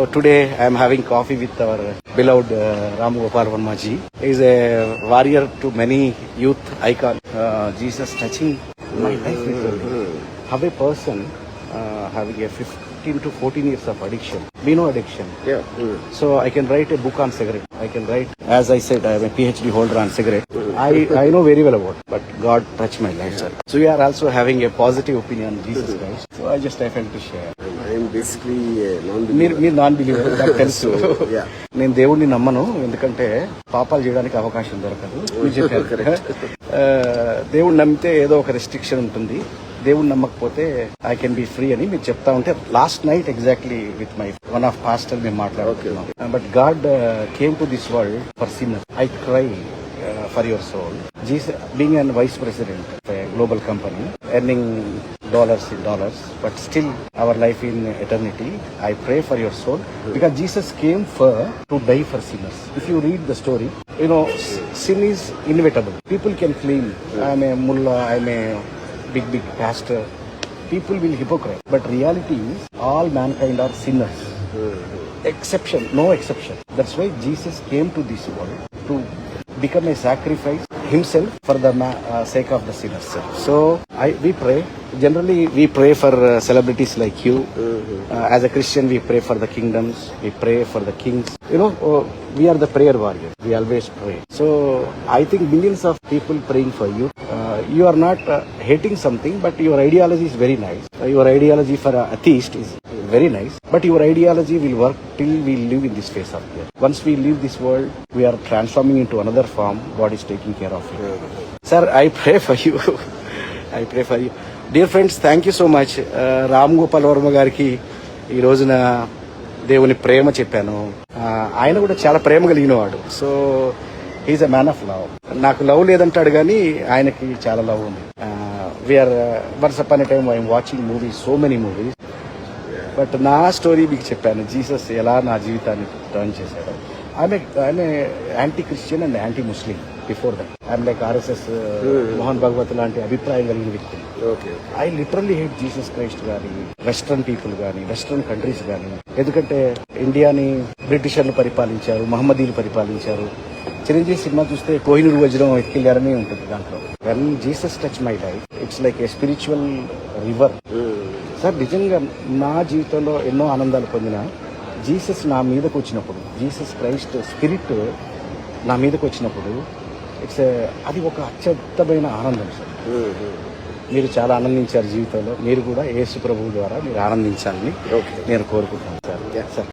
today I am having coffee with our beloved Ram Gopal Verma ji. He is a warrior to many youth icon. Jesus touching my life literally. How a person having a 15 to 14 years of addiction. We know addiction. Yeah. So I can write a book on cigarette. I can write, as I said, I am a PhD holder on cigarette. I know very well about it, but God touched my life, sir. So we are also having a positive opinion on Jesus Christ. So I felt to share. I am basically a non-believer. మీరు non believer నాకు తెలుసు. Yeah. నేను దేవుడిని నమ్మను, ఎందుకంటే పాపాలు చేయడానికి అవకాశం దొరకదు. మీరు చెప్పారు. దేవుడిని నమ్మితే ఏదో ఒక రెస్ట్రిక్షన్ ఉంటుంది, దేవుడిని నమ్మకపోతే ఐ కెన్ బి ఫ్రీ అని మీరు చెప్తా ఉంటే last night exactly with my one of pastor మేము మాట్లాడుతున్నాం. But God came to this world for sinners. I cry for your soul. Jesus, being a vice president of a global company, earning dollars in dollars, but still our life in eternity, I pray for your soul, because Jesus came to die for sinners. If you read the story, you know, sin is inevitable. People can claim, I am a mullah, I am a big pastor. People will hypocrite, but reality is all mankind are sinners. Exception, no exception. That's why Jesus came to this world to become a sacrifice himself for the sake of the sinners. So we pray. Generally, we pray for celebrities like you. As a Christian, we pray for the kingdoms. We pray for the kings. You know, we are the prayer warriors. We always pray. So I think millions of people praying for you. You are not hating something, but your ideology is very nice. Your ideology for an atheist is very nice, but your ideology will work till we live in this phase of life. Once we leave this world, we are transforming into another form. God is taking care of it. Sir, I pray for you. I pray for you. Dear friends, thank you so much. Ram Gopal Varma గారికి ఈ రోజున దేవుని ప్రేమ చెప్పాను. ఆయన కూడా చాలా ప్రేమ కలిగిన వాడు. So he's a man of love. నాకు లవ్ లేదంటాడు కానీ ఆయనకి చాలా లవ్ ఉంది. We're once upon a time I'm watching movies, so many movies. But నా స్టోరీ మీకు చెప్పాను, జీసస్ ఎలా నా జీవితాన్ని టర్న్ చేశాడు. I'm anti Christian and anti Muslim before that. I'm like RSS Mohan Bhagwat లాంటి అభిప్రాయం కలిగిన వ్యక్తి. I literally hate Jesus Christ కానీ, వెస్ట్రన్ పీపుల్ కానీ, వెస్ట్రన్ కంట్రీస్ కానీ. ఎందుకంటే ఇండియాని బ్రిటిషర్లు పరిపాలించారు, మహమ్మదీలు పరిపాలించారు. చిరంజీవి సినిమా చూస్తే కోహినూరు వజ్రం ఎత్తుకెళ్లారని ఉంటుంది దాంట్లో. When Jesus touch my life, it's like a spiritual river. Sir, నిజంగా నా జీవితంలో ఎన్నో ఆనందాలు పొందిన జీసస్ నా మీదకు వచ్చినప్పుడు, జీసస్ క్రైస్ట్ స్పిరిట్ నా మీదకు వచ్చినప్పుడు అది ఒక అత్యద్భుతమైన ఆనందం సార్. మీరు చాలా ఆనందించారు జీవితంలో. మీరు కూడా యేసు ప్రభువు ద్వారా మీరు ఆనందించాలని నేను కోరుకుంటున్నాను సార్.